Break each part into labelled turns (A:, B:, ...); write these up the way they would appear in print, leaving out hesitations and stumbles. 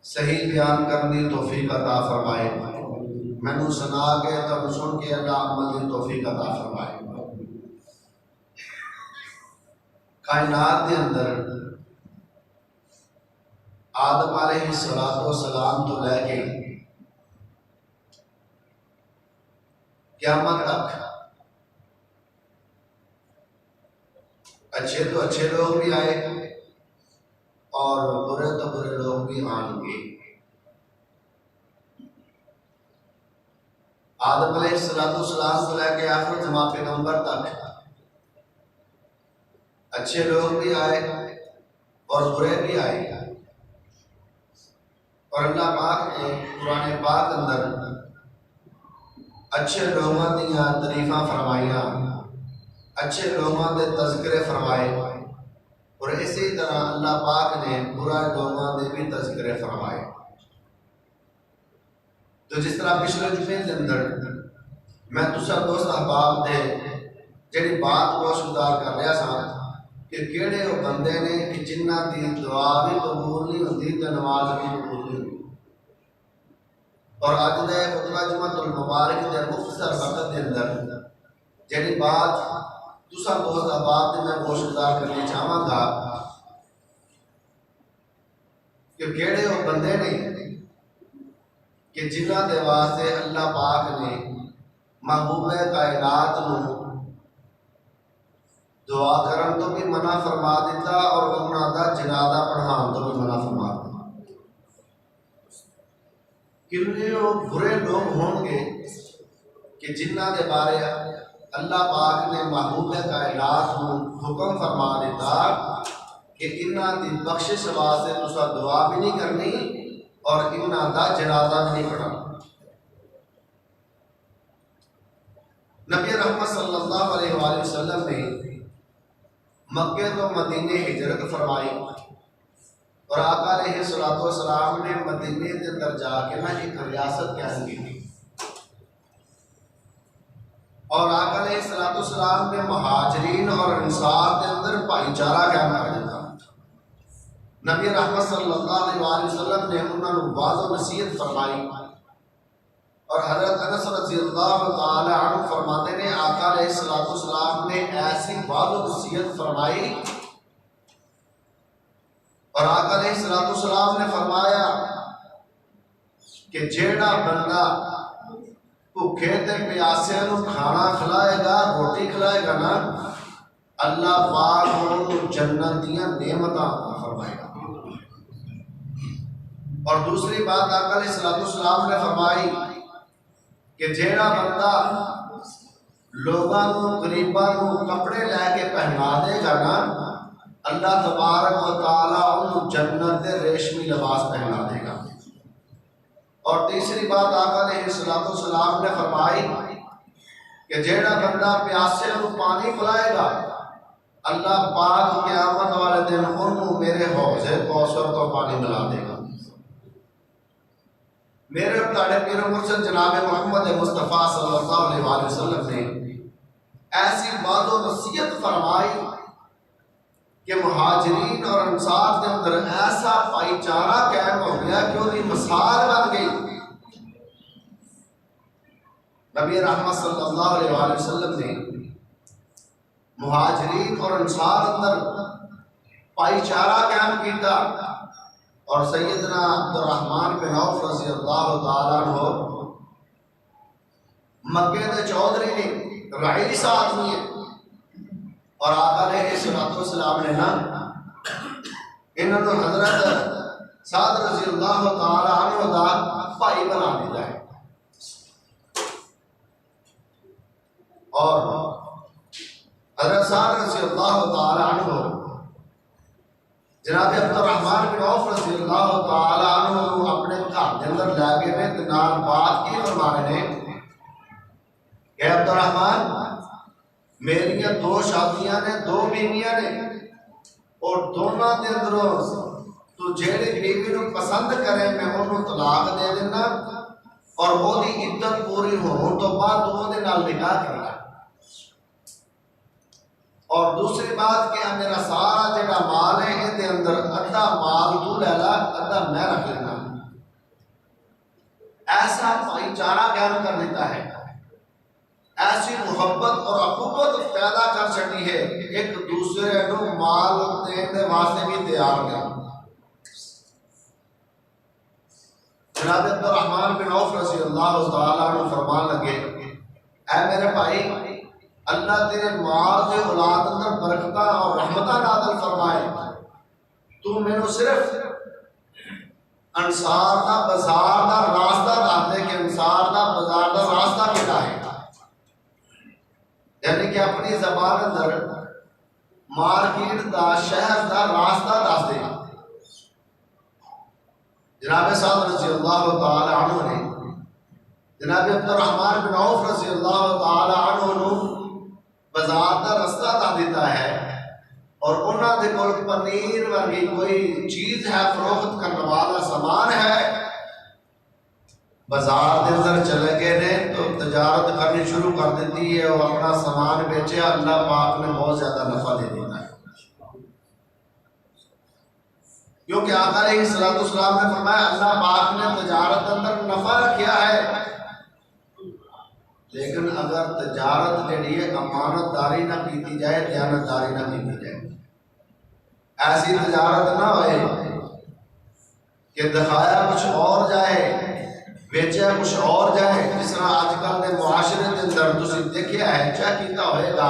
A: صحیح بیان کرنے کی توفیق عطا فرمائے، مینوں سنا کے تم سن کے اللہ عمل کی توفیق عطا فرمائے۔ کائنات کے اندر آدم علیہ السلام تو لے کے قیامت تک اچھے تو اچھے لوگ بھی آئے اور برے تو برے لوگ بھی آئیں گے۔ آدم علیہ السلام سے لے کے آخر زمان پیغمبر تک اچھے لوگ بھی آئے اور برے بھی آئے، اور اللہ پاک نے قرآن پاک اندر اچھے لوگوں دیا تعریفاں فرمائیاں، اچھے لوگوں دے تذکرے فرمائے، اور اسی طرح اللہ پاک نے برا لوگوں دے بھی تذکرے فرمائے۔ تو جس طرح پچھلے جمعے کے اندر میں دوسرا دوست احباب دے جڑی بات کو شدار کر رہا سا کہ کیڑے وہ بندے نے کہ جنہ دی دعا بھی قبول نہیں ہوتی تے نماز بھی قبول نہیں ہوتی۔ اور اج دے خطبہ جمعۃ المبارک دے مختصر وقت دے اندر جڑی بات دوسرا دوست احباب دے میں وہ شدار کرنی چاہواں گا کہ کیڑے وہ بندے نے کہ جنہ دے واسطے اللہ پاک نے محبوب کائنات نو دعا کرن تو بھی منع فرما دیتا اور انہاں دا جنازہ پڑھان تو بھی منع فرما دیتا۔ کتنے برے لوگ ہوں گے کہ جنہ دے بارے اللہ پاک نے محبوب کائنات نو حکم فرما دیتا کہ انہاں دی بخشش واسطے تساں دعا بھی نہیں کرنی اور انہاں دا جنازہ بھی نہیں پڑھنا۔ نبی رحمت صلی اللہ علیہ وآلہ وسلم نے مکہ تو مدینے ہجرت فرمائی، اور آقا علیہ السلام نے مدینے کے اندر جا کے نہ ایک ریاست قائم کی تھی، اور آقا علیہ السلام نے مہاجرین اور انصار کے اندر بھائی چارہ قائم کر دیتا۔ نبی رحمت صلی اللہ علیہ وآلہ وسلم نے انہوں نے واضح نصیحت فرمائی، اور حضرت انس رضی اللہ تعالی عنہ فرماتے ہیں آقا علیہ السلام نے ایسی واضح نصیحت فرمائی، اور آقا علیہ السلام نے فرمایا کہ جیڑا بندہ بھوکے تے پیاسے نو کھانا کھلائے گا، روٹی کھلائے گا نا، اللہ پاک انہوں جنت دیاں نعمتاں عطا فرمائے گا۔ اور دوسری بات آقا علیہ السلام نے فرمائی کہ جیڑا بندہ لوگاں نو غریباں نو کپڑے لے کے پہنا دے گا نا، اللہ تبارک و تعالی انہوں جنت دے ریشمی لباس پہنا دے گا۔ اور تیسری بات آقا علیہ السلام نے فرمائی کہ جیڑا بندہ پیاسے نو پانی پلائے گا، اللہ پاک قیامت والے دن انہوں میرے حوض کوثر تو پانی ملا دے گا۔ میرے تاڑے پیر و مرشد جناب محمد مصطفیٰ صلی اللہ علیہ وآلہ وسلم نے ایسی بات و نصیحت فرمائی کہ مہاجرین اور انصار کے اندر ایسا بھائی چارہ قائم ہو گیا کہ انہیں مثال بن گئی۔ نبی رحمت صلی اللہ علیہ وآلہ وسلم نے مہاجرین اور انصار اندر بھائی چارہ قائم کیتا، اور سیدنا عبد الرحمن بن عوف رضی اللہ تعالیٰ عنہ مکے دے چودھری نے، رئیس آدمی ہے، اور آقا علیہ السلام نے نا انہوں نے حضرت سعد رضی اللہ تعالیٰ عنہ دا بھائی بنا دیتا ہے، اور حضرت سعد رضی اللہ تعالیٰ عنہ جناب عبد الرحمن بن عوف رضی اللہ تعالیٰ عنہ اپنے گھر کے اندر لے گئے نے دنار بات کی فرمانے نے کہ عبد الرحمن میریاں دو شادیاں نے، دو بیویاں نے، اور دونوں دے اندروں تو جیڑی بیوی نو پسند کرے میں انہوں طلاق دے دینا، اور وہ دی عدت پوری ہون تو بعد وہ دے نال نکاح کرنا، اور دوسری بات کہ میرا سارا جڑا مال ہے اس دے اندر ادھا مال تو لے لا، ادھا میں رکھ لینا۔ ایسا بھائی چارہ قائم کر دیتا ہے، ایسی محبت اور اخوت پیدا کر سکتی ہے ایک دوسرے کو مال دینے واسطے بھی تیار نہیں۔ جناب عبد الرحمن بن عوف رضی اللہ تعالیٰ عنہ فرمان لگے، اے میرے بھائی، اللہ تیرے مال دے اولاد اندر برکتہ اور رحمتہ نازل فرمائے، تو مینوں صرف انصار دا بازار دا راستہ دس دے کہ انصار دا بازار دا راستہ کیڑا ہے، یعنی کہ اپنی زبان اندر مارکیٹ دا شہر دا راستہ دس دے۔ جناب سعد رضی اللہ تعالی عنہ نے جناب عبد الرحمن بن عوف رضی اللہ تعالی عنہ نو بازار دا راستہ دس دیتا ہے، اور انہاں دے کول پنیر ورگی کوئی چیز ہے، فروخت کرنے والا سامان ہے، بازار دے اندر چلے گئے نے تو تجارت کرنی شروع کر دیتی ہے، اور اپنا سامان بیچے، اللہ پاک نے بہت زیادہ نفع دے دیتا ہے، کیونکہ آقا علیہ السلام نے فرمایا اللہ پاک نے تجارت اندر نفع رکھیا ہے، لیکن اگر تجارت جڑی ہے امانت داری نہ کیتی جائے، دیانت داری نہ کیتی جائے، ایسی تجارت نہ ہوئے کہ دکھایا کچھ اور جائے، بیچیا کچھ اور جائے، جس طرح آج کل کے معاشرے کے اندر تسی دیکھیا ہے، کیا کیتا ہوئے گا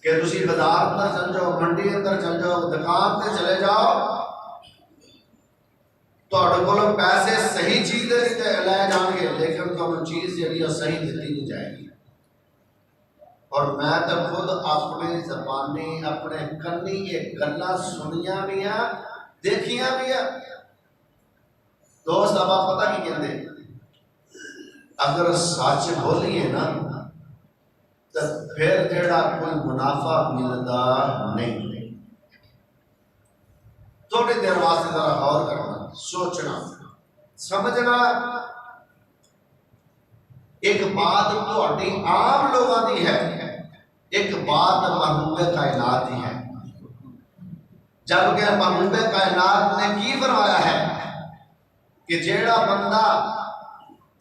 A: کہ تسی بازار اندر چل جاؤ، منڈی اندر چل جاؤ، دکان تے چلے جاؤ، تہاڈے کول پیسے صحیح چیز دے لے جان گے، لیکن تمہیں چیز جڑی ہے صحیح دتی نہیں جائے گی۔ اور میں تو خود اپنی زبانی اپنے کنی یہ گلاں سنیاں بھی ہیں، دیکھیاں بھی ہیں۔ دوست اب آپ پتہ کی کہندے، اگر سچ بولیے نا تو پھر جڑا کوئی منافع ملدا نہیں۔ تھوڑی دیر واسطے ذرا غور کرنا، سوچنا، سمجھنا۔ ایک بات تہاڈی عام لوگاں دی ہے، ایک بات محبوب کائنات کی ہے، جبکہ محبوب کائنات نے کی فرمایا ہے کہ جیڑا بندہ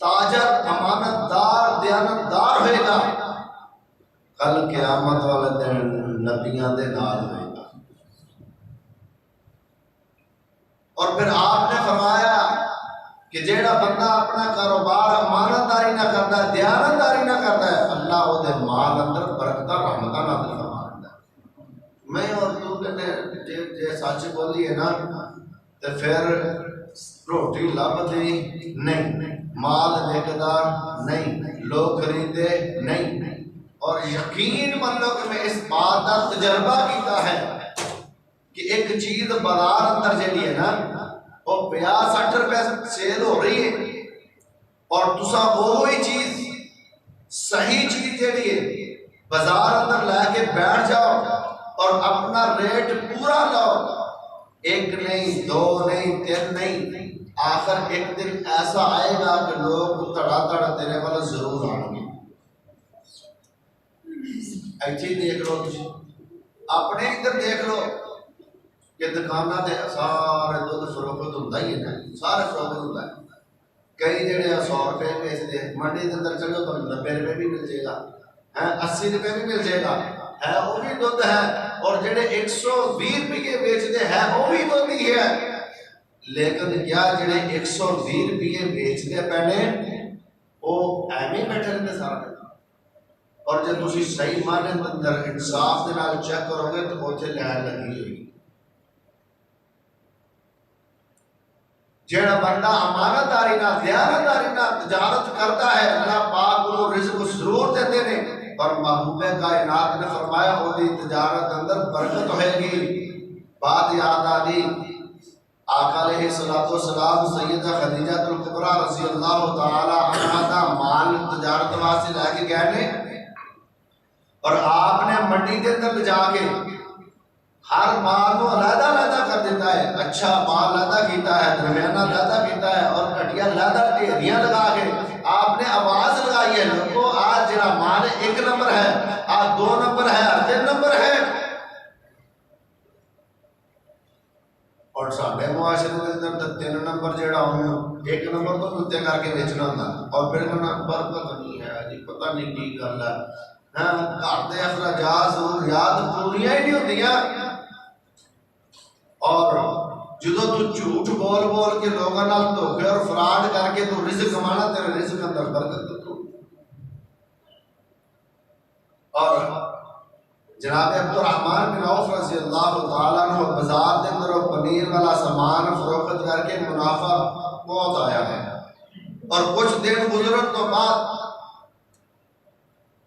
A: تاجر، امانت دار، دیانت دار ہوئے گا، کل قیامت والے دن نبیاں دے نال ہوئے گا۔ اور پھر آپ نے فرمایا کہ جیڑا بندہ اپنا کاروبار امانت داری نہ کرتا ہے، دیانت داری نہ کرتا ہے، اللہ وہ دے مال اندر برکتہ رحمتہ نازل فرما دیتا ہے۔ میں اور تو کہتے جے سچ بولی ہے نا تو پھر روٹی لبدی نہیں، مال وکدا نہیں، لوگ خریدے نہیں۔ اور یقین مانو کہ میں اس بات کا تجربہ کیتا ہے کہ ایک چیز بازار اندر جڑی ہے نا وہ 50-60 روپے سیل ہو رہی ہے، اور تسا وہی چیز صحیح چیز جڑی ہے بازار اندر لے کے بیٹھ جاؤ اور اپنا ریٹ پورا لاؤ، ایک نہیں، دو نہیں، تین نہیں، آخر ایک دن ایسا آئے گا کہ لوگ تڑا تڑا تیرے والا ضرور آئیں گے۔ ایتھے دیکھ لو، اپنے ادھر دیکھ لو کہ دکاناں تے سارے دودھ فروخت ہوندا ہی ہے نا، سارے فروخت ہوندا ہے۔ کئی جڑے 100 روپے بیچتے ہیں، منڈی کے اندر چلو تو 90 روپے بھی مل جائے گا، 80 روپے بھی مل جائے گا، ہے وہ بھی دودھ ہے۔ اور جڑے 120 روپے بیچتے ہیں وہ بھی دودھ ہی ہے، لیکن کیا جڑے 120 روپے بیچتے پہنے وہ ایویں بیٹھے رہتے سارا دن؟ اور جب تسی صحیح معنی اندر انصاف دے نال چیک کرو گے تو اوتھے لائن لگی ہوئی۔ جیڑا بندہ امانت داری نہ، دیانت داری نہ تجارت کرتا ہے، اللہ پاک کو رزق ضرور دیتے ہیں، اور محبوب کائنات نے فرمایا وہ دی تجارت اندر برکت ہوئے گی۔ بات یاد آدھی، آقا علیہ السلام سیدہ خدیجہ الکبریٰ رضی اللہ تعالی عنہا دا مال تجارت واسطے لے کے گئے نے، اور آپ نے منڈی کے اندر لے جا کے ہر مال کو علیحدہ علیحدہ کر دیتا ہے، اچھا مال علیحدہ کیتا ہے، درمیانہ علیحدہ کیتا ہے، اور گھٹیا علیحدہ ڈھیریاں لگا کے آپ نے آواز لگائی ہے، لوگوں آج جڑا مال 1 نمبر ہے، آج 2 نمبر ہے، 3 نمبر ہے۔ اور ساڈے معاشرے کے اندر 3 نمبر جڑا ہوں 1 نمبر تو نتے کر کے بیچنا ہوندا، اور پھر کہنا برکت نہیں ہے جی، پتہ نہیں کی گل ہے، گھر دے اخراجات ضروریات پوریاں ہی نہیں ہوندیاں۔ اور جدو تو جھوٹ بول بول کے لوگوں نال دھوکے اور فراڈ کر کے تو رزق کمانا، تیرے رزق اندر برکت تو اور جناب عبد الرحمن بن عوف رضی اللہ تعالیٰ عنہ بازار کے اندر پنیر والا سامان فروخت کر کے منافع بہت آیا ہے، اور کچھ دن گزرن تو بعد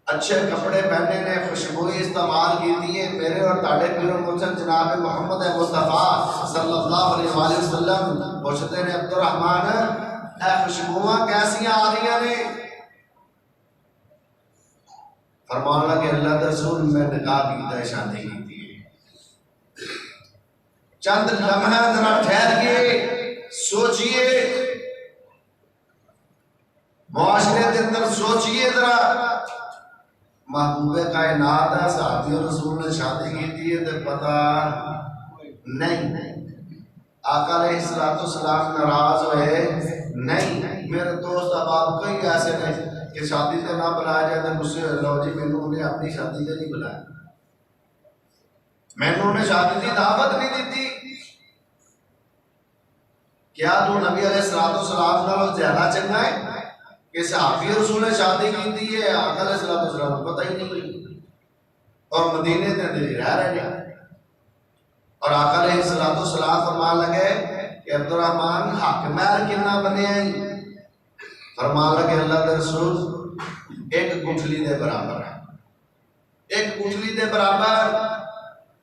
A: اچھے کپڑے پہنے نے، خوشبوئی استعمال کی ہے، میرے اور تاڑے پیر مرشد جناب محمد مصطفیٰ صلی اللہ علیہ وآلہ وسلم پوچھتے ہیں عبد الرحمن اے خوشبوئیں کیسیاں آ رہی نے؟ فرمان لگے اللہ کے رسول میں نکاح کی ہے، شادی کی ہے۔ چند لمحہ ذرا ٹھہر کے سوچئے، معاشرے کے اندر سوچئے ذرا، محبوب کائنات ہے، صحابی رسول نے شادی کی ہے تو پتہ نہیں، آقا علیہ السلام ناراض ہوئے نہیں۔ میرے دوست احباب کئی ایسے نہیں کہ شادی سے نہ بلایا جائے تو غصے ہوئے، لو جی میں نے انہیں اپنی شادی سے نہیں بلایا، میں نے انہیں شادی کی دعوت نہیں دیتی۔ کیا تو نبی علیہ السلام نال زیادہ چنگا ہے کہ صحابی رسول نے شادی کی ہے، آقا علیہ السلام کو پتہ ہی نہیں، اور مدینے کے اندر رہ رہے ہیں، اور آقا علیہ السلام فرمان لگے کہ عبد الرحمن حق مہر کتنا بنے ہیں؟ فرمان لگے اللہ کے رسول ایک گٹھلی دے برابر ہے، ایک گٹھلی دے برابر،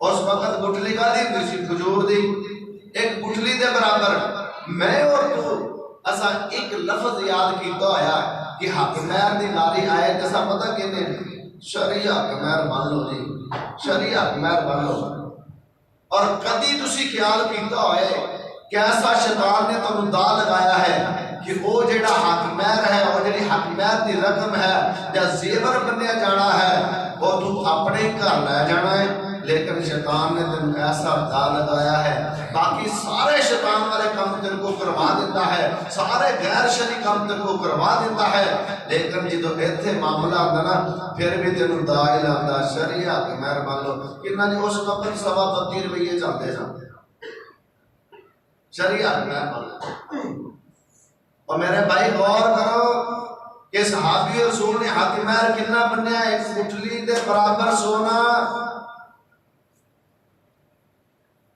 A: اس وقت گٹھلی کا دی کھجور دی، ایک گٹھلی دے برابر میں اور تو اسا ایک لفظ یاد کیتا ہویا کہ حق مہر دی ناری آئے جیسا پتہ کہنے شرعی حق مہر بن لو جی، شرعی حق مہر بن لو، اور کدی تسی خیال کیتا ہوئے کہ ایسا شیطان نے تمہیں دا لگایا ہے کہ وہ جڑا حق مہر ہے، وہ جڑی حق مہر دی رقم ہے یا زیور بنیا جانا ہے وہ تو اپنے گھر لے جانا ہے، لیکن شیطان نے تمہیں ایسا دا لگایا ہے باقی سارے شیطان والے کام تیرے کو کروا دیتا ہے، سارے غیر شرعی کام تیرے کو کروا دیتا ہے، لیکن جدو ایتھے معاملہ آتا نا پھر بھی تینوں دا ہی لاتا شرعی حق مہر مان لو کتنا نہیں، اس وقت 32 روپیے چلتے جاتے شرعی حق مہر مان لو۔ اور میرے بھائی غور کرو کہ صحابی رسول نے حق مہر کتنا بنیا، ایک گٹھلی دے برابر سونا،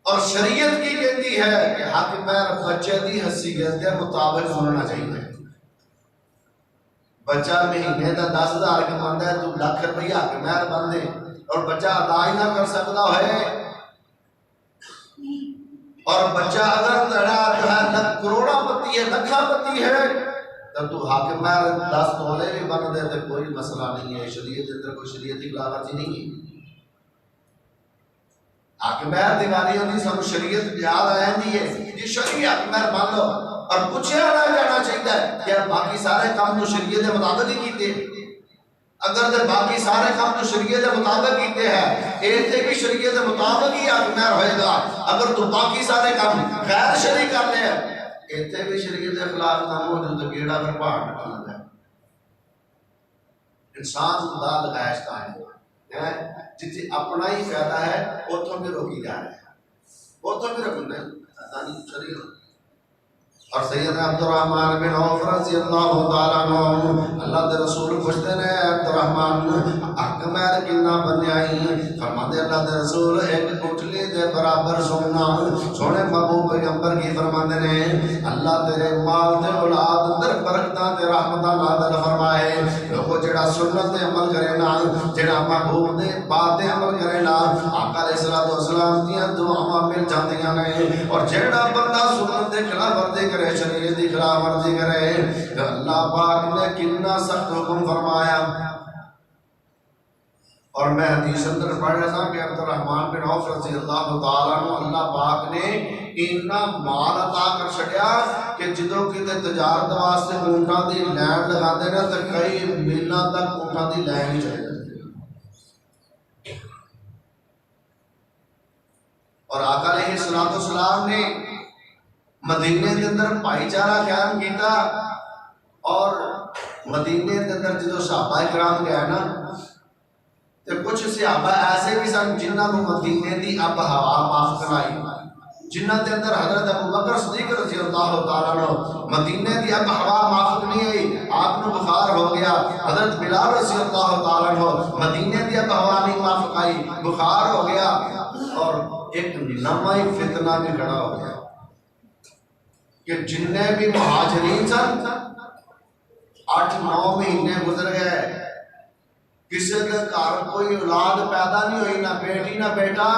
A: اور شریعت کی کہتی ہے کہ حق مہر بچے دی حیثیت کے مطابق ہونا چاہیے۔ بچہ مہینے دا 10,000 کماندا ہے، تو لاکھ روپیہ حق مہر بن دے اور بچہ ادا ہی نہ کر سکتا ہے، اور بچہ اگر تڑا جو ہے کروڑا پتی ہے، لکھا پتی ہے، تب تو حق مہر 10 تولے بھی بن دے تو کوئی مسئلہ نہیں ہے، شریعت اندر کوئی شریعت کی خلاف ورزی نہیں ہے۔ حق مہر دیواری ہوتی سب شریعت یاد آئندی ہے کہ شریع حق مہر مان لو، اور پوچھا نہ جانا چاہیے کہ باقی سارے کام تو شریعت کے مطابق ہی کیتے، اگر تو باقی سارے کام تو شریعت کے مطابق کیتے ہیں، ایتھے بھی شریعت کے مطابق ہی حق مہر ہوئے گا، اگر تو باقی سارے کام غیر شرعی کر لے ایتھے بھی شریعت کے خلاف کام ہو جو تو کیڑا کر پہاڑ نکلنا ہے۔ انسان خدا لگایا ہے جتنے اپنا ہی فائدہ ہے اتوں بھی روکی جا رہا ہے، اتوں بھی رکھنا ہے۔ اور سید عبد الرحمن بن عوف رضی اللہ تعالیٰ عنہ اللہ دے رسول پوچھتے ہیں عبد الرحمن حق مہر کتنا بنیائی؟ فرماتے اللہ دے رسول ایک گٹھلی دے برابر سونا۔ سونے محبوب پیغمبر کی فرماتے ہیں اللہ تیرے مال تے اولاد اندر برکتاں تے رحمتاں نازل فرمائے، لوگو جڑا سنت تے عمل کرے نا، جڑا محبوب دے بات تے عمل کرے نا، آقا علیہ السلام دیاں دعاواں مل جاندیاں نے، اور جڑا بندہ سنت دے خلاف ورزی کرے، شریعت کی خلاف ورزی کرے، تو اللہ پاک نے کتنا سخت حکم فرمایا۔ اور میں حدیث اندر پڑھ رہا تھا کہ عبد الرحمن بن عوف رضی اللہ تعالیٰ عنہ اللہ پاک نے اتنا مال عطا کر چھڑیا کہ جدوں کتے تجارت واسطے اونٹاں دی لائن لگاتے نا تو کئی میلاں تک اونٹاں دی لائن ہی چلے جاتی۔ اور آقا علیہ السلام نے مدینے کے اندر بھائی چارہ قائم کیتا، اور مدینے کے اندر جدو صحابہ کرام گئے نا تو کچھ صحابہ ایسے بھی سن جنہاں کو مدینے دی اب ہوا معاف کرائی، جنہ دے اندر حضرت ابو بکر صدیق رضی اللہ تعالیٰ عنہ مدینے دی اب ہوا معافق نہیں ہوئی، آپ کو بخار ہو گیا۔ حضرت بلال رضی اللہ تعالیٰ عنہ مدینے دی اب ہوا نہیں معافق آئی، بخار ہو گیا، اور ایک نوائی فتنہ بھی کھڑا ہو گیا کہ جننے بھی مہاجرین سن 8-9 مہینے گزر گئے، کسی کے گھر کوئی اولاد پیدا نہیں ہوئی، نہ بیٹی نہ بیٹا،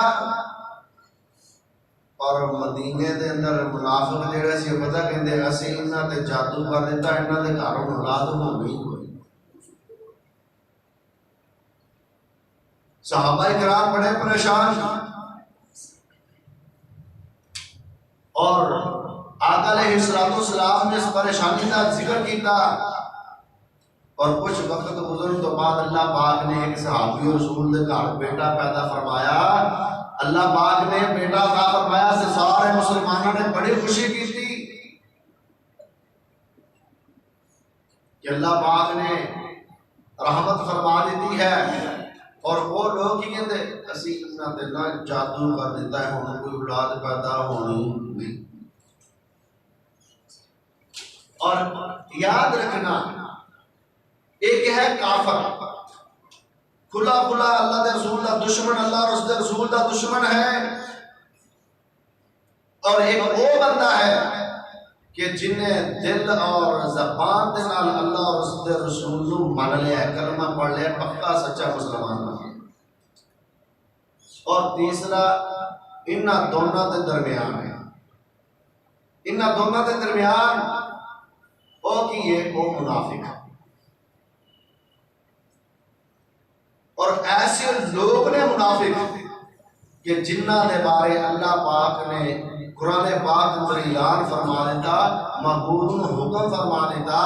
A: اور مدینے دے اندر منافق جڑے سی پتہ کہندے اسی انہاں تے جادو کر دیتا، انہاں دے گھروں اولاد ہونی کوئی۔ صحابہ کرام بڑے پریشان، اور آقا علیہ السلام نے اس پریشانی کا ذکر کیتا، اور کچھ وقت گزرن تو بعد اللہ پاک نے ایک صحابی رسول دے گھر بیٹا پیدا فرمایا۔ اللہ پاک نے بیٹا عطا فرمایا سے سارے مسلمانوں نے بڑی خوشی کی تھی کہ اللہ پاک نے رحمت فرما دیتی ہے، اور وہ لوگ کی کہتے اسی انہاں تے نہ جادو کر دیتا ہے، ہن کوئی اولاد پیدا ہونی نہیں۔ اور یاد رکھنا ایک ہے کافر، کھلا کھلا اللہ دے رسول دا دشمن، اللہ اور اس دے رسول دا دشمن ہے، اور ایک وہ بندہ ہے کہ جنہیں دل اور زبان دے نال اللہ اور اس دے رسول نو مان لیا ہے، کلمہ پڑھ لیا، پکا سچا مسلمان بن۔ اور تیسرا انہاں دونوں دے درمیان ہے، انہاں دونوں دے درمیان وہ کی ہے، وہ منافق ہے۔ اور ایسے لوگ نے منافق کہ جنہ دے بارے اللہ پاک نے قرآن پاک اندر اعلان فرما دیتا، محبوب حکم فرما دیتا۔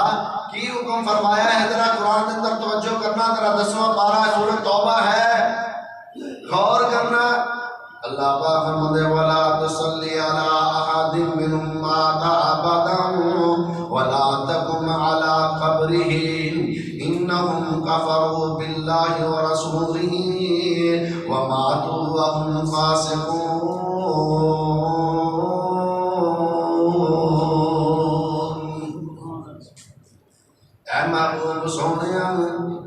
A: کی حکم فرمایا ہے؟ ذرا قرآن اندر توجہ کرنا، ذرا 10واں پارہ سورۃ توبہ ہے، غور کرنا۔ اللہ پاک فرماتے وَلَا تُصَلِّ عَلَىٰ أَحَدٍ مِّنْهُمْ مَاتَ أَبَدًا وَلَا تَقُمْ عَلَىٰ قَبْرِهِ إِنَّهُمْ كَفَرُوا بِاللَّهِ وَرَسُولِهِ وَمَاتُوا وَهُمْ فَاسِقُونَ۔ اے محبوب سونیا،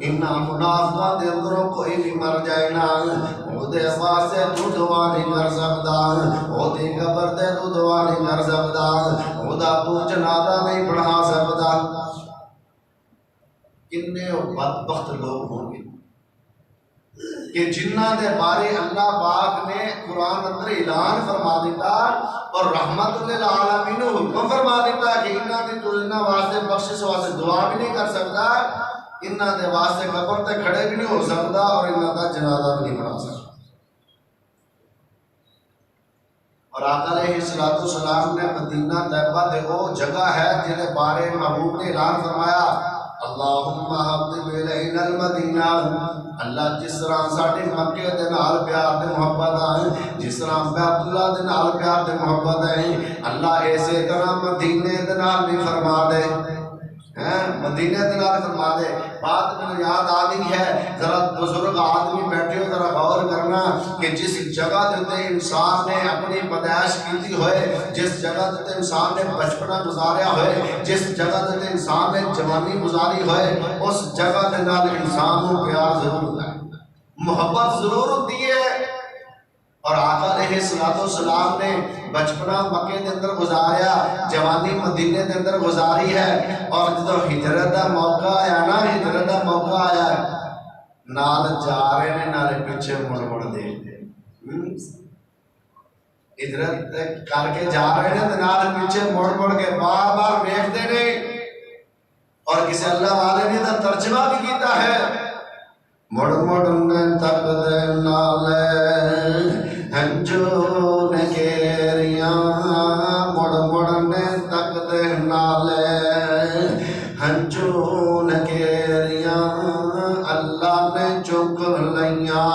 A: انہاں منافقاں دے اندروں کوئی بھی مر جائے نا، او دے واسطے تو دعا نہیں کر سکدا، او دی قبر تے تو دعا نہیں کر سکدا، او دا تو جنازہ نہیں پڑھا سکدا۔ کتنے بدبخت لوگ ہوں گے کہ جنہ دے بارے اللہ پاک نے قرآن اندر اعلان فرما دیتا اور رحمت للعالمین حکم فرما دیتا کہ انہاں دی تو انہاں واسطے بخشش واسطے دعا بھی نہیں کر سکتا، انہاں دے واسطے قبر تے کھڑے بھی نہیں ہو سکتا، اور انہاں دا جنازہ بھی نہیں پڑھا سکتا۔ اور آقا علیہ السلام نے مدینہ طیبہ دے وہ جگہ ہے جہے بارے محبوب نے اعلان فرمایا اللہم حبب الینا المدینہ، اللہ جس طرح ساڑھے مکے دے نال پیار دے محبت آئیں، جس طرح بیت اللہ دے نال پیار دے محبت آئیں، اللہ ایسے طرح مدینے دے نال بھی فرما دے، مدینے دے نال فرما دے۔ بات میں یاد آ گئی ہے، ذرا بزرگ آدمی بیٹھے ہو ذرا غور کرنا کہ جس جگہ تے انسان نے اپنی پیدائش کی ہوئے، جس جگہ تے انسان نے بچپنا گزاریا ہوئے، جس جگہ تے انسان نے جوانی گزاری ہوئے، اس جگہ دے نال انسان کو پیار ضرور ہوتا ہے، محبت ضرور ہوتی ہے۔ اور آقا علیہ السلام نے بچپنا مکے دے اندر گزاریا، جوانی مدینے دے اندر گزاری ہے، اور جدو ہجرت دا موقع آیا نا، ہجرت دا موقع آیا نال جا رہے نے نالے پیچھے مڑ مڑ دے ہجرت کر کے جا رہے نے نال پیچھے مڑ مڑ کے بار بار دیکھتے نے۔ اور کسی اللہ والے نے تو ترجمہ بھی کیتا ہے مڑ مڑ نے تک دے نالے ہنجو نے گیریاں، مڑ مڑ نے تک دے نالے ہنجو نے گیریاں، اللہ نے چک لیاں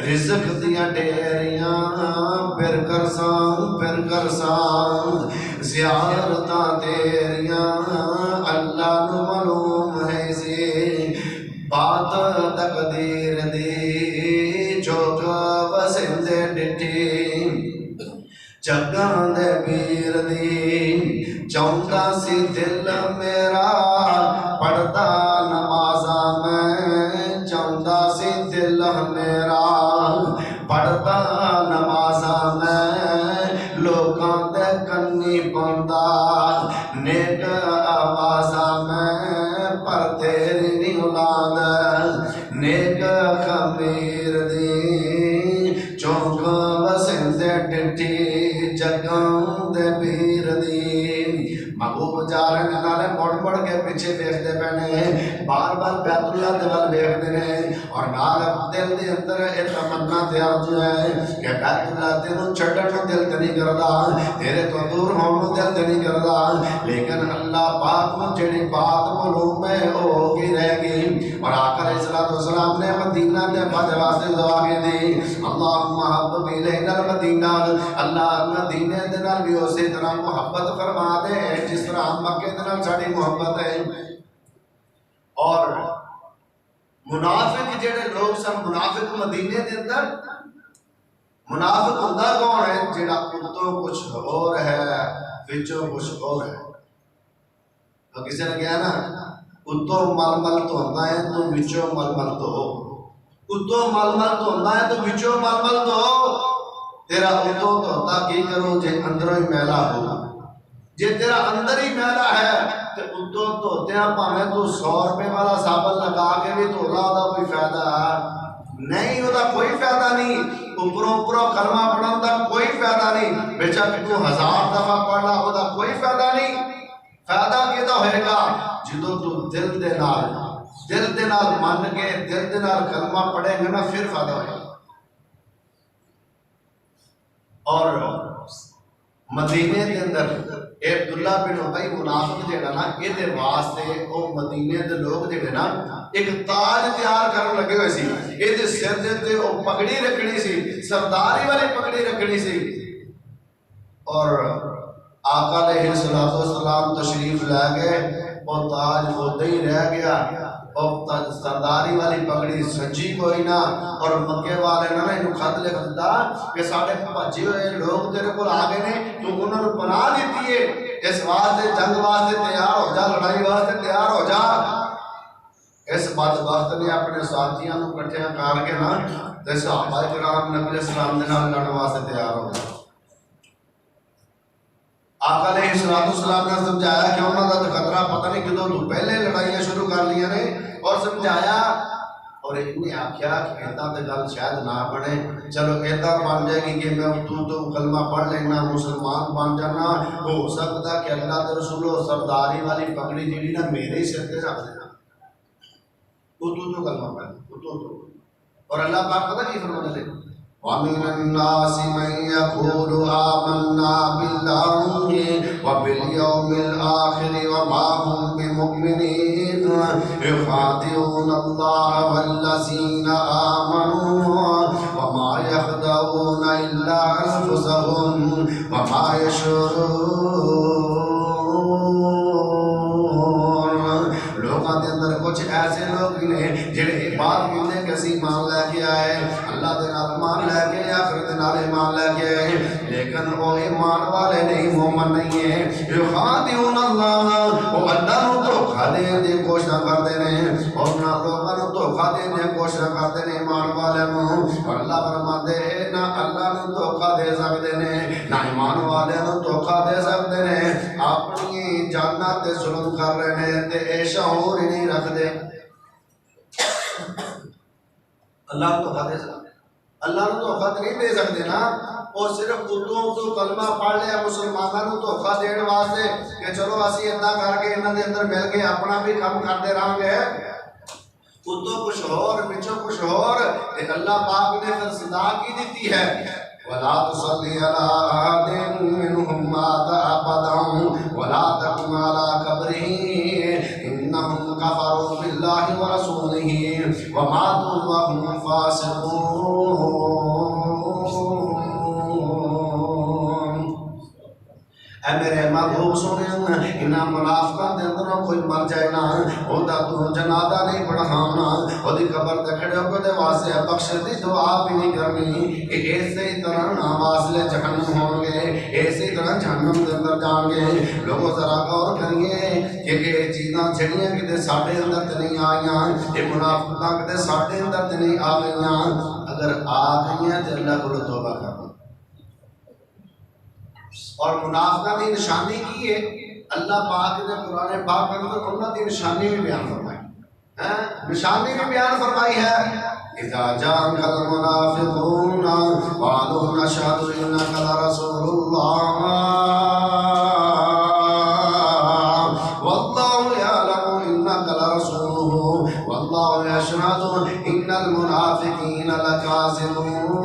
A: رزق دیا ڈیریاں، پھر کرساں زیارتاں تیریاں، اللہ نو معلوم ہے سی بات تقدیر دی جو وسندے ڈٹھی، جگاں دے پیر دی چاہندا سی دل میرا پڑھدا نمازاں میں چاہندا سی دل میرا پڑھدا نمازاں میں لوکاں دے کنی پوندا نیک آوازاں میں پر تیری نہیں اولاد نیک خمیر دی چونکاں وسندے ڈٹھی جگاں دے پیر دی محبوب جا رہے ہیں نالے مڑ کے پیچھے دیکھتے پہنے بار بار بیت اللہ دے ول دیکھتے ہیں اور نال دل دے اندر ایک تمنا تیار جو ہے کہ بیت اللہ تینوں چھڈن نوں دل تے نہیں کردا تیرے تو دور ہون نوں دل تے نہیں کردا لیکن اللہ پاک نوں جڑی بات معلوم ہے او کی رہ گئی اور آقا علیہ الصلوۃ والسلام نے مدینہ دے بعد واسطے دعا کی دی اللہم حبب الینا المدینہ اللہ مدینے دے نال بھی اسی طرح محبت فرما دے جس طرح مکے دے نال ساڈی محبت ہے اور منافق جڑے لوگ سن منافق مدینے دے اندر منافق ہوندا کون ہے جڑا اتوں کچھ اور ہے وچوں کچھ اور ہے تو کسی نے کہا نا اتوں مل مل تو ہوندا ہے تو وچوں مل مل تو اتوں مل مل تو ہوندا ہے تو وچوں مل مل تو تیرا اتوں تو ہوتا کی کرو جے اندروں ہی میلا ہو جے تیرا اندر ہی میلا ہے تو اتوں دھوتے ہیں پاویں تو 100 روپے والا صابن لگا کے بھی دھولا دا کوئی فائدہ نہیں ہوتا کوئی فائدہ نہیں اوپروں کلمہ پڑھن دا کوئی فائدہ نہیں بیچا کہ تو 1000 دفعہ پڑھنا ہوتا کوئی فائدہ نہیں فائدہ کیدا ہوئے گا جدوں تو دل دے نال من کے دل دے نال کلمہ پڑھے گا نا پھر فائدہ ہوئے گا اور مدینے دے اندر عبداللہ بن ابی منافق جڑا نا اے دے واسطے او مدینے دے لوگ جڑے نا ایک تاج تیار کرن لگے ہوئے سی اے دے سر دے تے او پگڑی رکھنی سی سرداری والی پگڑی رکھنی سی اور آقا علیہ الصلوۃ والسلام تشریف لے گئے وہ تاج ہوتے ہی رہ گیا اور سرداری والی پگڑی سجی کوئی نہ اور مکے والے نے انہوں خط لکھ دیتا کہ ساڑھے بھجے ہوئے لوگ تیرے کو آگے نے تو انہوں نے پناہ دیتی ہے اس واسطے جنگ واسطے تیار ہو جا لڑائی واسطے تیار ہو جا اس بدبخت نے اپنے ساتھیاں نوں کٹھیاں کر کے نا تے صحابہ کرام نبی علیہ السلام دے نال لڑن واسطے تیار ہو گئے آقا علیہ السلام نے سمجھایا کہ انہوں نے خطرہ پتہ نہیں کدوں تو پہلے لڑائیاں شروع کر لیا نے اور سمجھایا اور انہیں آکھیا کہ ایدہ تے گل شاید نہ بنے چلو ایدہ بن جائے گی کہ میں تو کلمہ پڑھ لینا مسلمان بن جانا ہو سکتا کہ اللہ تے رسول سرداری والی پگڑی جیڑی نا میرے ہی سر تے رکھ دینا تو کلمہ پڑھ تو اور اللہ پاک پتہ کی فرمانے لے وَمِنَ النَّاسِ مَن يَقُولُ آمَنَّا بِاللَّهِ وَبِالْيَوْمِ الْآخِرِ وَمَا هُمْ بِمُؤْمِنِينَ يُخَادِعُونَ اللَّهَ وَالَّذِينَ آمَنُوا وَمَا يَخْدَعُونَ إِلَّا أَنفُسَهُمْ وَمَا يَشْعُرُونَ لوگاں دے اندر کچھ ایسے لوگ نے جڑے بات ملنے کسی ایمان لے کے آئے اللہ دے نال ایمان لے کے آخرت نال ایمان لے کے آئے لیکن وہ ایمان والے نہیں مومن نہیں ہیں یخادعون اللہ وہ اللہ نو دھوکا دین دی کوشش کرتے ہیں اور نہ لوگاں نو دھوکا دین دی کوشش کرتے ہیں ایمان والے نو اور اللہ فرماتے ہیں نہ اللہ نو دھوکا دے سکتے ہیں نہ ایمان والے نو دھوکا دے سکتے ہیں اپنی جاناں تے ظلم کر رہے ہیں تے اے شعور ہی نہیں رکھ دے اللہ تو دھوکا دے سکتے اللہ نو دھوکا نہیں دے سکتے نا اور صرف اردو کلمہ پڑھ لیا مسلمانوں کو دھوکا دین واسطے کہ چلو اسی اتنا کر کے انہاں دے اندر مل کے اپنا بھی کام کرتے رہاں گے اردو کچھ اور پچھو کچھ اور کہ اللہ پاک نے پھر صدا کی دیتی ہے وَلَا تُصَلِّ عَلَىٰ أَحَدٍ مِّنْهُمْ مَاتَ أَبَدًا وَلَا تَقُمْ عَلَىٰ قَبْرِهِ إِنَّهُمْ كَفَرُوا بِاللَّهِ وَرَسُولِهِ وَمَاتُوا وَهُمْ فَاسِقُونَ اے میرے محبوب سونے انہاں منافقاں دے اندروں کوئی مر جائے نا او دا تو جنازہ نہیں پڑھانا او دی قبر تے کھڑے ہو کے واسطے بخش دی دعا بھی نہیں کرنی کہ اسی طرح واسلے جہنم ہون گے اسی طرح جہنم دے اندر جان گے لوگوں ذرا غور کریے کہ یہ چیزاں جڑیاں کتے ساڈے اندر تے نہیں آئیاں یہ منافقتاں کتے ساڈے اندر تے نہیں آ گئیاں اگر آ گئیاں تے اللہ کو توبہ کرنا اور منافقہ کی نشانی کی ہے اللہ پاک نے قرآن پاک میں انہوں کی نشانی بھی بیان فرمائی نشانی بھی بیان فرمائی ہے اذا جاءك المنافقون قالوا نشهد انك لرسول الله والله يعلم انك لرسوله والله يشهد ان المنافقين لكاذبون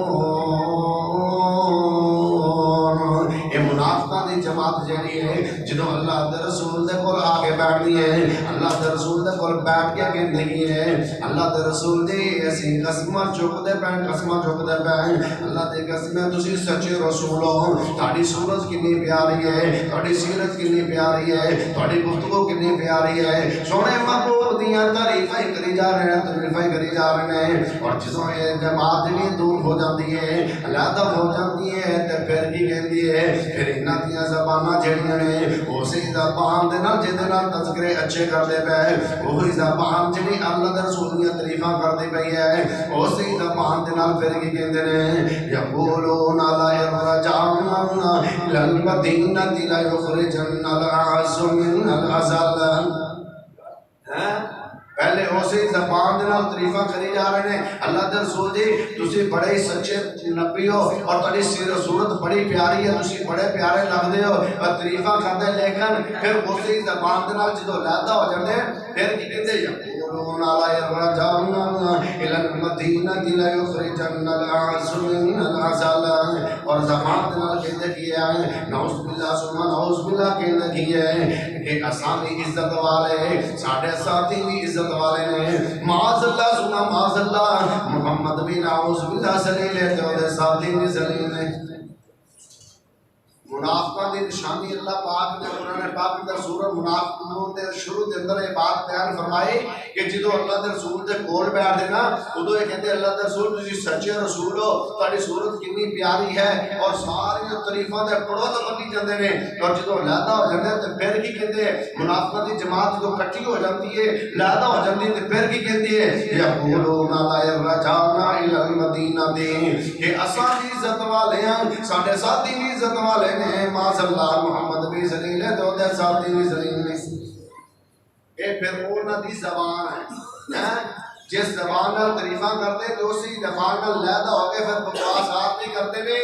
A: منافقان دی جماعت جڑی ہے جدوں اللہ دے رسول دے کول آ کے بیٹھدی ہے اللہ دے رسول دے کول بیٹھ کے کہندی ہے اللہ دے رسول دی اسی قسماں چکدے پین قسماں چکدے پین اللہ دی قسم تسی سچے رسول ہو تہاڈی صورت کتنی پیاری ہے تہاڈی سیرت کتنی پیاری ہے تہاڈی گفتگو کتنی پیاری ہے سونے محبوب دیاں تعریفاں کری جا رہے ہیں تعریفاں کری جا رہے ہیں اور جدوں یہ جماعت بھی دور ہو جاتی ہے علیحدہ ہو جاتی ہے تے پھر کی کہندی ہے پھر انہاں دیاں زباناں جڑیاں نے اسی زبان دے نال جے نال تذکرے اچھے کردے پئے وہی زبان جڑی اللہ دے رسول دیاں تعریفاں کردی پئی ہے اسی زبان دے نال پھر کی کہندے نے یقولون لا يرجعون الى المدینہ لا یخرجن العز من الاذل پہلے اسی زبان دے نال تعریفاں کری جا رہے ہیں اللہ دے رسول جی تسی بڑے ہی سچے نبی ہو اور تہاڈی سیرت صورت بڑی پیاری ہے تسی بڑے پیارے لگدے ہو اور تعریفاں کردے لیکن پھر اسی زبان دے نال جدوں علیحدہ ہو جاندے پھر کی کہندے یقولون لا يرجعون الى المدینہ لا یخرجن العز من الاذل اور زبان دے نال کہندے کی ہے نعوذ باللہ ثم نعوذ باللہ کہندے کی ہے کہ اساں دی عزت والے ساڈے ساتھی بھی عزت والے نے معاذ اللہ سنا معاذ اللہ محمد بھی نعوذ باللہ ذلیل ہے تے ساتھی بھی ذلیل ہے منافقاں دی نشانی اللہ پاک نے قرآن پاک دے سورہ منافقون دے شروع دے اندر یہ بات بیان فرمائی کہ جدوں اللہ دے رسول دے کول بیٹھ دے نا اودوں یہ کہتے اللہ دے رسول تسی سچے رسول ہو تہاڈی صورت کتنی پیاری ہے اور ساری تعریفاں دے پڑھو تے بنی جاندے نے اور جدوں علیحدہ ہو جاندے تے پھر کی کہندے منافقاں دی جماعت جدوں اکٹھی ہو جاندی ہے علیحدہ ہو جاندی تے پھر کی کہندی ہے یقولون لا يرجعون الى المدینہ کہ اساں دی عزت والے ہیں ساڈے ساتھی بھی عزت والے معاذ اللہ محمد بھی ذلیل ہے تو دے ساتھی بھی ذلیل نہیں اے پھر انہاں دی زبان ہے جس زبان نال تعریفاں کرتے تو اسی زبان نال علیحدہ ہو کے پھر بکواسات نہیں کرتے بھی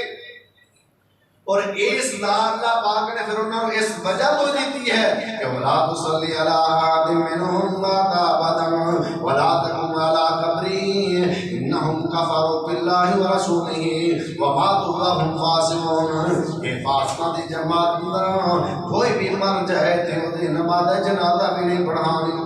A: اور اس اللہ پاک نے پھر انہوں نے اس وجہ تو دیتی ہے کہ وَلَا تُصَلِّ عَلَىٰ أَحَدٍ مِّنْهُمْ مَاتَ أَبَدًا وَلَا تَقُمْ عَلَىٰ قَبْرِهِ إِنَّهُمْ كَفَرُوا بِاللَّهِ وَرَسُولِهِ وَمَاتُوا وَهُمْ فَاسِقُونَ یہ فاسقاں دی جماعت اندر کوئی بھی مر جائے تے اودی نماز جنازہ بھی نہیں پڑھانی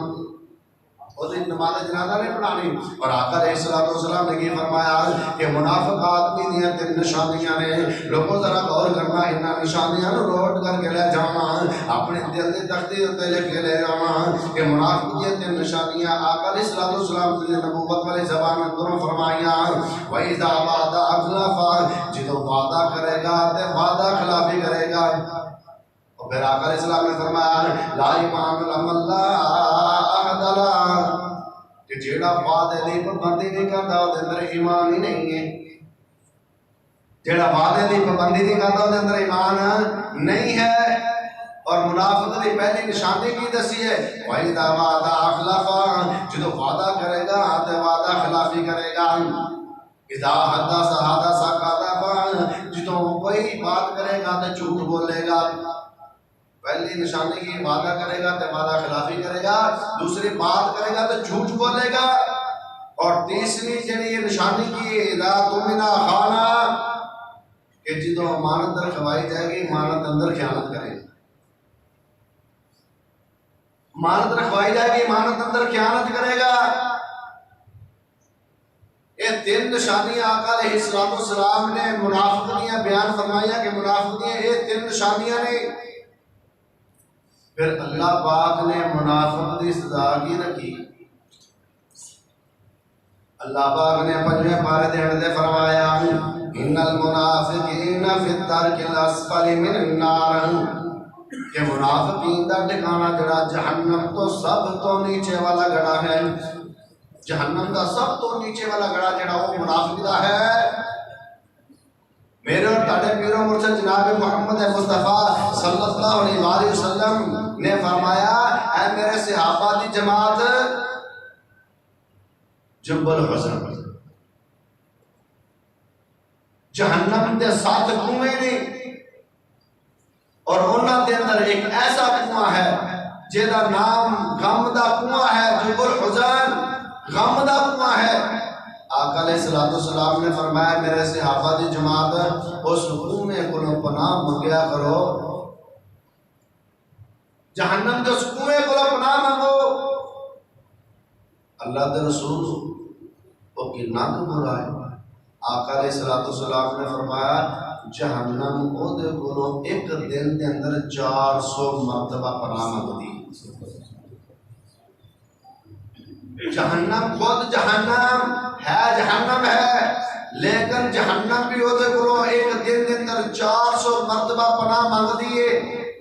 A: اور نماز جنازہ نہیں پڑھانی اور آقا علیہ الصلوۃ والسلام نے یہ فرمایا کہ منافق آدمی دیاں تین نشانیاں نے لوگوں ذرا غور کرنا ان نشانیاں نو نوٹ کر کے لے جانا اپنے دل دی تختی تے لکھ کے لے جانا کہ منافق دیاں تین نشانیاں آقا علیہ الصلوۃ والسلام نے نبوت والی زبان اندروں فرمایا وَإِذَا وَعَدَ أَخْلَفَ جدوں وعدہ کرے گا تے وعدہ خلافی کرے گا اور پھر آقا علیہ السلام نے فرمایا لا ایمان لمن لا عہد له کہ جیڑا وعدے دی پابندی نہیں کردا او دے اندر ایمان ہی نہیں ہے جیڑا وعدے دی پابندی نہیں کردا او دے اندر ایمان نہیں ہے اور منافق دی پہلی نشانی کی دسی ہے وَإِذَا وَعَدَ أَخْلَفَ جدوں وعدہ کرے گا تے وعدہ خلافی کرے گا اذا حدث حدث كذب جدوں کوئی بات کرے گا تے جھوٹ بولے گا پہلی نشانی کی وعدہ کرے گا تے وعدہ خلافی کرے گا دوسری بات کرے گا تے جھوٹ بولے گا اور تیسری جڑی یہ نشانی کی اذا تمنا خانا کہ جدوں امانت رکھوائی جائے گی امانت اندر خیانت کرے گا امانت رکھوائی جائے گی امانت اندر خیانت کرے گا یہ تین نشانیاں آقا علیہ السلام نے منافق دیاں بیان فرمائیاں کہ منافق دیاں یہ تین نشانیاں نے پھر اللہ پاک نے منافق دی سزا کی رکھی. اللہ پاک نے پنجویں پارے دے اندر فرمایا ان المنافقین فی الدرک الاسفل من النار کہ منافقین دا ٹھکانہ جڑا جہنم تو سب تو نیچے والا گڑا ہے. جہنم دا سب تو نیچے والا گڑا جڑا وہ منافق دا ہے. میرے اور تاڑے پیرو مرشد جناب محمد مصطفیٰ صلی اللہ علیہ وآلہ وسلم نے فرمایا اے میرے صحابہ دی جماعت جبل حزن جہنم دے 7 کنویں نے اور انہاں دے اندر ایک ایسا کنواں ہے جہدا نام غم دا کنواں ہے. جبل حزن غم دا کنواں ہے. آقا علیہ السلام نے فرمایا میرے صحابہ دی جماعت اس کنویں کو پناہ منگیا کرو. جہنم دے اس کنویں کو پناہ منگو. اللہ دے رسول وہ کتنا تو برا ہے. آقا علیہ السلام نے فرمایا جہنم او دے کو ایک دن دے اندر 400 مرتبہ پناہ منگدی. جہنم خود جہنم ہے لیکن جہنم بھی وہ دے کو ایک دن دے اندر 400 مرتبہ پناہ منگ دیے.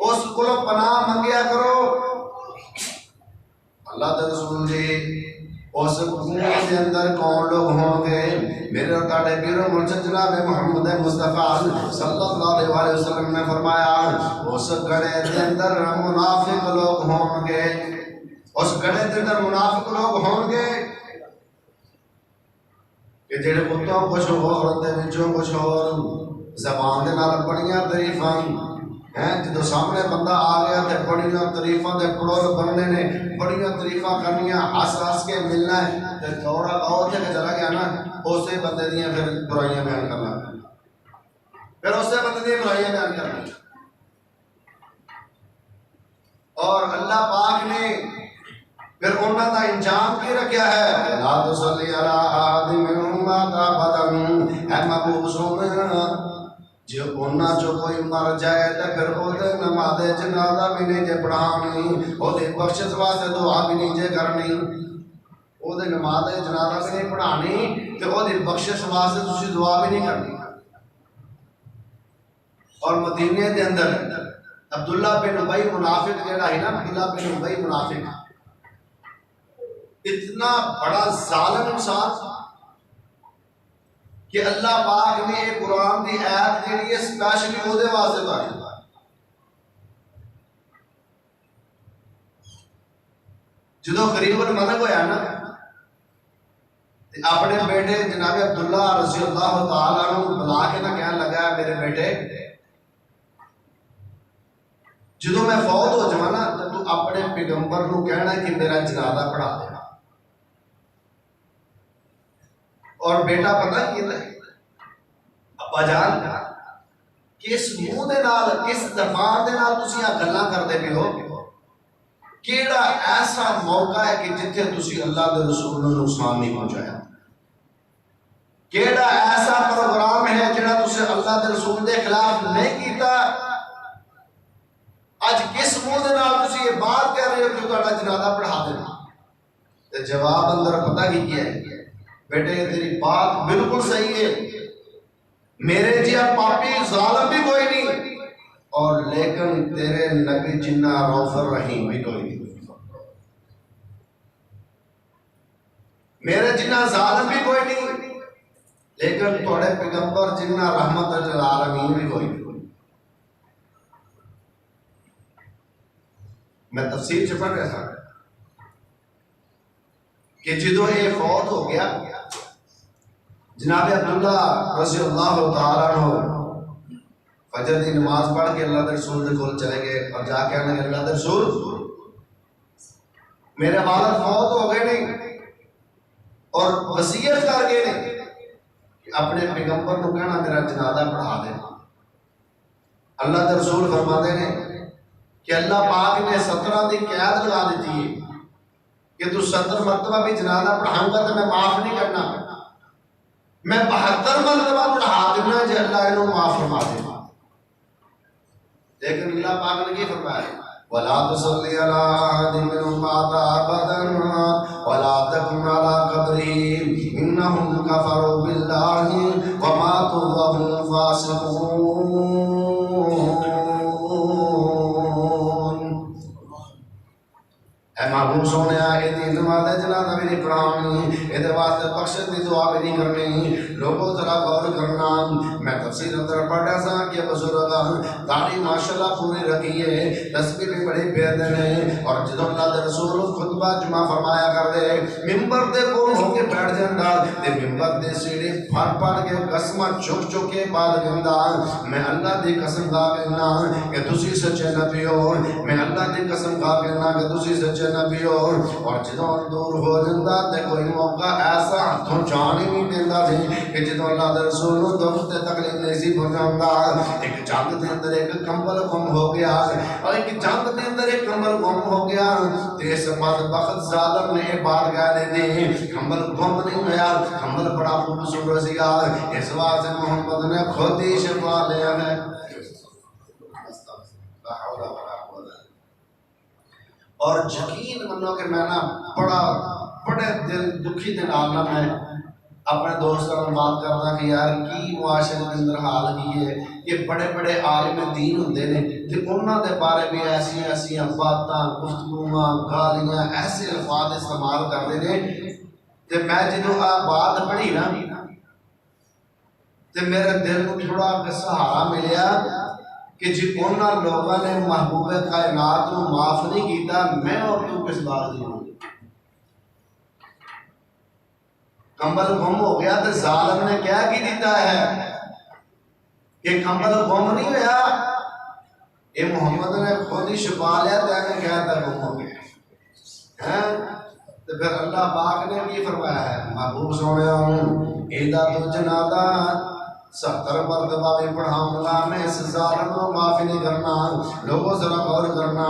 A: اس کو پناہ منگیا کرو. اللہ دے رسول جی اس کنویں کے اندر کون لوگ ہوں گے؟ میرے اور تاڑے پیرو مرشد جناب محمد مصطفیٰ صلی اللہ علیہ وسلم نے فرمایا اس گڑے کے اندر منافق لوگ ہوں گے. اس گڑے کے اندر منافق لوگ ہوں گے کہ جڑے اتوں کچھ اور دے وچوں کچھ اور زبان دے نال بڑیاں تعریفاں ہیں. جدو سامنے بندہ آ گیا تے بڑیاں تعریفاں دے پڑول بننے نے بڑیاں تعریفاں کرنیاں ہس کے ملنا ہے تے تھوڑا اور جگہ چلا گیا نا اسے بندے دیاں پھر برائیاں بیان کرنا پھر اسے بندے دیاں برائیاں بیان کرنا. اور اللہ پاک نے پھر انہاں دا انجام کی رکھیا ہے لا تصلی علی احد منہم مات ابدا اے محبوب جو انہاں جو کوئی مر جائے تو پھر او دے نماز جنازہ بھی نہیں جے پڑھانی. او دے بخشش واسطے دعا بھی نہیں جے کرنی. او دے نماز جنازہ بھی نہیں پڑھانی تے او دے بخشش واسطے تسی دعا بھی نہیں کرنی. اور مدینے دے اندر عبداللہ بن ابی منافق جڑا ہے نا عبداللہ بن ابی منافق اتنا بڑا ظالم انسان کہ اللہ پاک نے ایک قرآن دی آیت جڑی ہے سپیشلی او دے واسطے اتاری. جدو قریب الملک ہویا نا اپنے بیٹے جناب عبداللہ رضی اللہ تعالیٰ عنہ بلا کے نہ کہنے لگا میرے بیٹے جدو میں فوت ہو جاواں نا تو اپنے پیغمبر نو کہنا ہے کہ میرا جنازہ پڑھا دے. اور بیٹا پتہ کیتا ہے ابا جان کس منہ دے نال کس زبان دے نال تسی آ گلاں کردے پے ہو؟ کیڑا ایسا موقع ہے کہ جتھے تسی اللہ دے رسول نو نقصان نہیں پہنچایا؟ کیڑا ایسا پروگرام ہے جڑا تسی اللہ دے رسول دے خلاف نہیں کیتا؟ اج کس منہ دے نال تسی یہ بات کہہ رہے ہو کہ تہاڈا جنازہ پڑھا دینا؟ تے جواب اندر پتہ کی کیا ہے؟ بیٹے تیری بات بالکل صحیح ہے. میرے جیا پاپی ظالم بھی کوئی نہیں اور لیکن تیرے نبی جنہ رؤف الرحیم بھی کوئی نہیں. میرے جنہ ظالم بھی کوئی نہیں لیکن تھوڑے پیغمبر جنہ رحمت للعالمین بھی کوئی نہیں. میں تفسیر چ پڑھ رہا تھا کہ جدو یہ فوت ہو گیا جناب عبداللہ رضی اللہ تعالیٰ عنہ فجر دی نماز پڑھ کے اللہ دے رسول دے کول چلے گئے اور جا کے کہنے اللہ دے رسول میرے والد فوت ہو گئے نہیں اور وصیت کر گئے نہیں کہ اپنے پیغمبر کو کہنا میرا جنازہ پڑھا دے. اللہ دے رسول فرماتے ہیں کہ اللہ پاک نے 17 دی قید لگا دیتی ہے کہ تو 70 مرتبہ بھی جنازہ پڑھاؤں گا تو میں معاف نہیں کرنا. میں 72 مرتبہ پڑھا دینا جے اللہ انہوں معاف فرما دے. لیکن اللہ پاک نے یہ فرمایا ولا تصلی علی احد منهم مات ابدا ولا تقم على قبره انهم كفروا بالله وماتوا وهم فاسقون۔ اے محبوب سونے آئے دی نماز جنازہ بھی نہیں پڑھانی، یہ واسطے بخشش دی دعا بھی نہیں کرنی۔ لوگوں ذرا غور کرنا، میں تفسیر اندر پڑھا سا کہ بزرگ داڑھی ماشاءاللہ پوری رکھی ہے، تسبیح بھی بڑی بہتر ہے، اور جدوں اللہ دے رسول خطبہ جمعہ فرمایا کر دے ممبر دے کول ہو کے بیٹھ جاندا تے ممبر دے سیڑھی پھڑ پھڑ کے قسماں چک چک کے بعد کہندا میں اللہ دی قسم کھا کہنا کہ تسی سچے نبی ہو، میں اللہ دی قسم کھا کہنا کہ تسی سچے نبی ہو۔ اور جدوں دور ہو جاندا تے کوئی موقع ایسا ہاتھوں جان ہی نہیں دیندا سی کہ جدوں اللہ دے رسول نوں دکھ تے تکلیف نہیں پہنچاوندا۔ ایک جنگ دے اندر ایک کمبل گم ہو گیا، اور ایک جنگ دے اندر ایک کمبل گم ہو گیا تے اس بدبخت ظالم نے یہ بات کہہ دی کمبل گم نہیں ہوا، کمبل بڑا خوبصورت سی گا، اس واسطے محمد نے خود ہی شفا لیا ہے۔ اور یقین منو کہ میں نا بڑے دل دکھی دے نال نا میں اپنے دوستوں سے بات کرنا کہ یار کی معاشرے کے اندر حال کی ہے، یہ بڑے بڑے عالم دین ہوندے نے تے انہاں دے بارے میں ایسی باتاں گفتگواں گالیاں ایسے الفاظ استعمال کرتے نے تے میں جدوں آ بات پڑھی نا تے میرے دل کو تھوڑا سہارا ملیا کہ جی انہاں لوگوں نے محبوب کائنات کو معاف نہیں کیتا، میں اور تو کس بات دی ہوں۔ کمبل گم ہو گیا تو ظالم نے کیا کی دیتا ہے کہ کمبل گم نہیں ہوا، یہ محمد نے خود ہی چھپا لیا تو نے کہا تھا گم ہو گیا۔ تو پھر اللہ پاک نے بھی فرمایا ہے محبوب سونے ایدہ تو جنادہ 70 مرتبہ بھی پڑھاؤں گا، میں اس ظالم کو معافی نہیں کرنا۔ لوگوں ذرا غور کرنا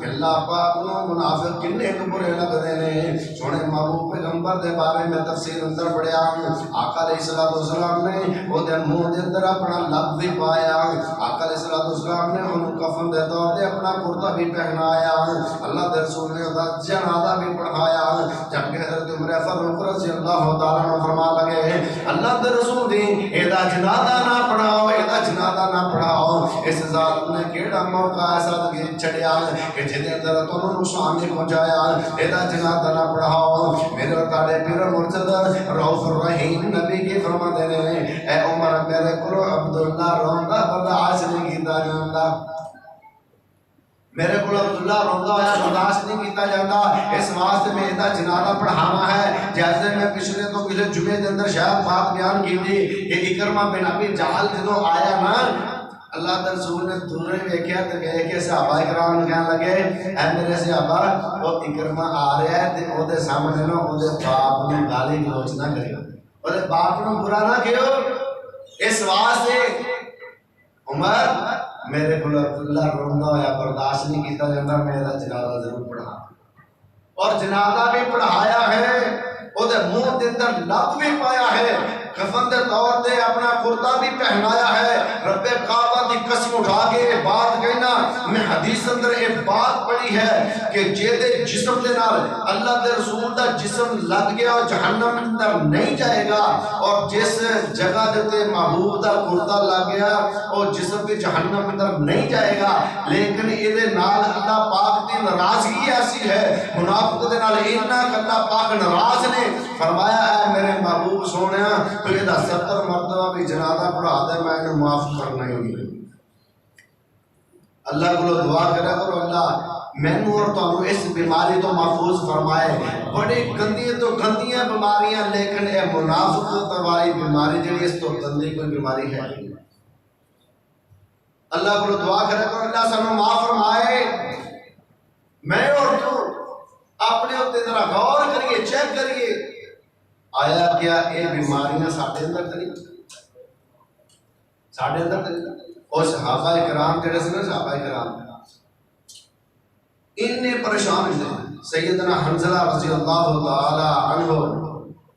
A: اللہ پاک کو منافق کنے کو برے لگتے ہیں۔ سونے محبوب پیغمبر دے بارے میں تفسیر اندر پڑھیا، آقا علیہ السلام نے وہ دے منہ دے اندر اپنا لب بھی پایا، آقا علیہ السلام نے انہوں کفن دے دور دے اپنا کرتا بھی پہنایا، اللہ دے رسول نے جنازہ بھی پڑھایا۔ جب کہ حضرت عمر فاروق رضی اللہ تعالیٰ عنہ فرما لگے اللہ دے رسول دی ایدہ جنازہ نہ پڑھاؤ، ایدہ جنازہ نہ پڑھاؤ، اس ظالم نے کیڑا موقع ایسا چھڑیا کہ جدے اندر تمہیں نقصان نہیں پہنچایا، ایدہ جنازہ نہ پڑھاؤ۔ میرے تاڑے پیر مرشد رؤوف الرحیم نبی کی فرما دینے اے عمر میرے کلو عبداللہ روندہ برداشت نہیں کیتا جاندہ، میرے کو عبداللہ روندہ ہویا برداشت نہیں کیتا جاندہ، اس واسطے میں ایدہ جنازہ پڑھانا ہے۔ جیسے میں پچھلے جمعے کے اندر شاید بات بیان کی تھی کہ اکرمہ بن ابی جہل جدوں آیا نا اللہ کے رسول نے دورے ویکھیا تے ویکھ کے صحابہ کرام کہنے لگے اے میرے صحابہ وہ اکرمہ آ رہا ہے تے او دے سامنے نو او دے باپ نو گالی گلوچ نہ کریو، او دے باپ نو برا نہ کہو۔ اس واسطے عمر میرے کو عبداللہ روندہ ہویا برداشت نہیں کیتا جاندہ، میرا جنازہ ضرور پڑھا، اور جنازہ بھی پڑھایا ہے، وہ دے منہ دے اندر لب بھی پایا ہے، کفن دے طور دے اپنا کرتا بھی پہنایا ہے۔ رب کعبہ دی قسم اٹھا کے بات کہنا میں حدیث اندر ایک بات پڑھی ہے کہ جیدے جسم دے نال اللہ دے رسول دا جسم لگ گیا اور جہنم اندر نہیں جائے گا، اور جس جگہ دے محبوب دا کرتا لگ گیا اور جسم بھی جہنم اندر نہیں جائے گا، لیکن یہ نال اللہ پاک دی ناراضگی ایسی ہے منافق دے نال اتنا اللہ پاک ناراض نے فرمایا ہے میرے محبوب سونے تو یہ 70 مرتبہ بھی جنازہ پڑھا دے میں انہیں معاف کرنا ہی ہوگی۔ اللہ کو دعا کرے کرو اللہ میں اور تو اس بیماری تو محفوظ فرمائے، بڑی گندی تو گندیاں بیماریاں لیکن اے منافقت والی بیماری جڑی اس تو گندی کوئی بیماری ہے۔ اللہ کو دعا کرے کرو اللہ سانو معاف فرمائے۔ میں اور تو اپنے ہوتے ذرا غور کریے، چیک کریے آیا کیا یہ بیماریاں ساڑھے اندر تری اور صحابہ کرام جڑے سے نا صحابہ کرام انہیں پریشان ہوئے۔ سیدنا حنظلہ رضی اللہ تعالی عنہ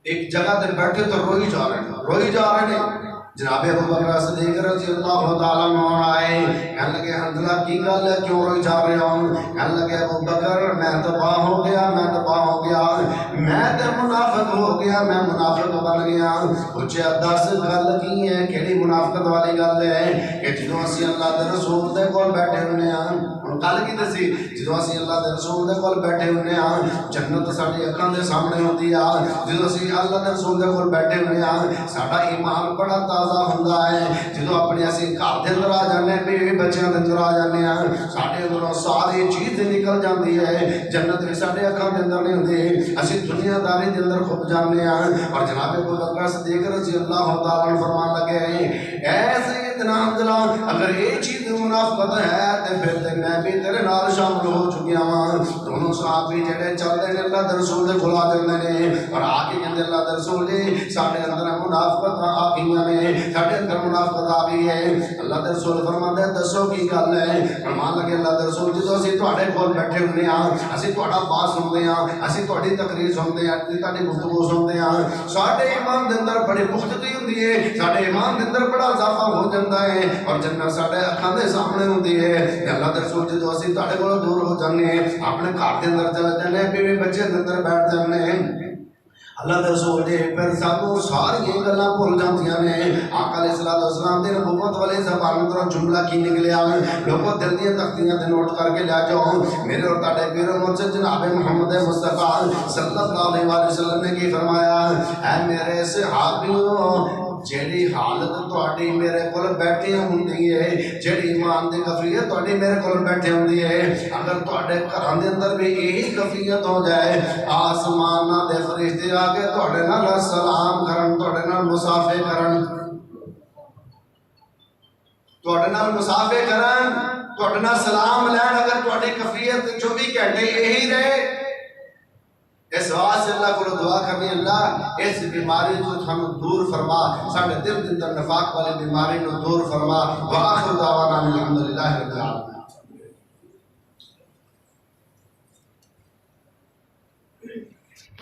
A: ایک جگہ تے بیٹھے تو روئی جا رہے ہیں جناب ابو بکر صدیق رضی اللہ تعالیٰ عنہ آئے، کہنے لگے حنظلہ کی گل ہے، کیوں روئی جا رہے ہوں؟ کہنے لگے ابو بکر میں تباہ ہو گیا، میں تباہ ہو گیا، میں تے منافق ہو گیا، میں منافق بن گیا۔ پوچھے دس گل کی ہے، کیڑی منافقت والی گل ہے کہ جدوں اسی اللہ دے رسول دے کول بیٹھے ہونے ہاں، گل کی دسی، جدوں اسی اللہ دے رسول دے کول بیٹھے ہونے ہاں، جنت ساڈی اکھاں دے سامنے ہوندی آ، جدوں اسی اللہ دے رسول دے کول بیٹھے ہونے ہاں، ساڈا ایمان بڑا تازہ ہوندا ہے۔ جدوں اپنے اسی گھر دے اندر آ جانے، بیوی بچیاں دے اندر آ جانے ہاں، ساڈے اندروں ساری چیز نکل جاندی ہے، جنت بھی ساڈے اکھاں دے اندر نہیں ہوندی، اسی دنیا داری دے اندر کھپ جانے ہاں۔ اور جناب ابو بکر صدیق رضی اللہ تعالیٰ عنہ فرمان لگے، اے سیدنا حنظلہ اگر یہ چیز منافقت ہے تے پھر تے میں بھی تیرے نال شامل ہو چکیا ہاں۔ دونوں صحابی جڑے چلدے نے اللہ دے رسول دے کول آ جاندے نے اور آ کے کہندے اللہ دے رسول جی ساڈے اندر منافقت آ گئیاں نے، ساڈے اندر منافقت آ گئی ہے۔ اللہ دے رسول فرماندے دسو کی گل ہے؟ فرمان لگے اللہ دے رسول جدوں اسی تواڈے کول بیٹھے ہوندے ہاں، اسی تواڈا بات سنتے ہاں، اسی تواڈی تقریر سنتے ہاں، تواڈی گفتگو سنتے ہاں، ساڈے ایمان دے اندر بڑی پختگی ہوندی ہے، ساڈے ایمان دے اندر بڑا اضافہ ہو جاندا ہے اور جنت ساڈے اکھاں دے سامنے ہوندی ہے۔ اللہ دے رسول جدوں اسی تواڈے کولوں دور ہو جانے، اپنے گھر دے اندر چلے جانے، بیوی بچے دے اندر بیٹھ جانے، اللہ دے رسول جی پھر سانوں ساری گلاں بھول جاندیاں نے۔ آقا علیہ الصلوۃ والسلام دی نبوت والے زبان تو جملہ کی نکلیا، لوگوں دل دیاں تختیاں تے نوٹ کر کے لے جاؤ۔ میرے اور تہاڈے پیر مرشد جناب محمد مصطفیٰ صلی اللہ علیہ وسلم نے کی فرمایا، اے میرے صحابیوں جیڑی حالت تواڈی میرے کول بیٹھی ہوندی ہے، جیڑی ایمان دی کیفیت تواڈی میرے کول بیٹھی ہوندی ہے، اگر تواڈے گھراں دے اندر بھی یہی کیفیت ہو جائے، آسماناں دے فرشتے آ کے تواڈے نال سلام کرن، تواڈے نال مصافحے کرن، تواڈے نال مصافحے کرن، تواڈے نال سلام لین، اگر تواڈی کیفیت 24 گھنٹے یہی رہے، اس واسطے اللہ کو دعا کرنی، اللہ اس بیماری کو ہم دور فرما، ساڈے دل دے اندر نفاق والی بیماری کو دور فرما۔ وآخر دعوانا الحمدللہ رب العالمین۔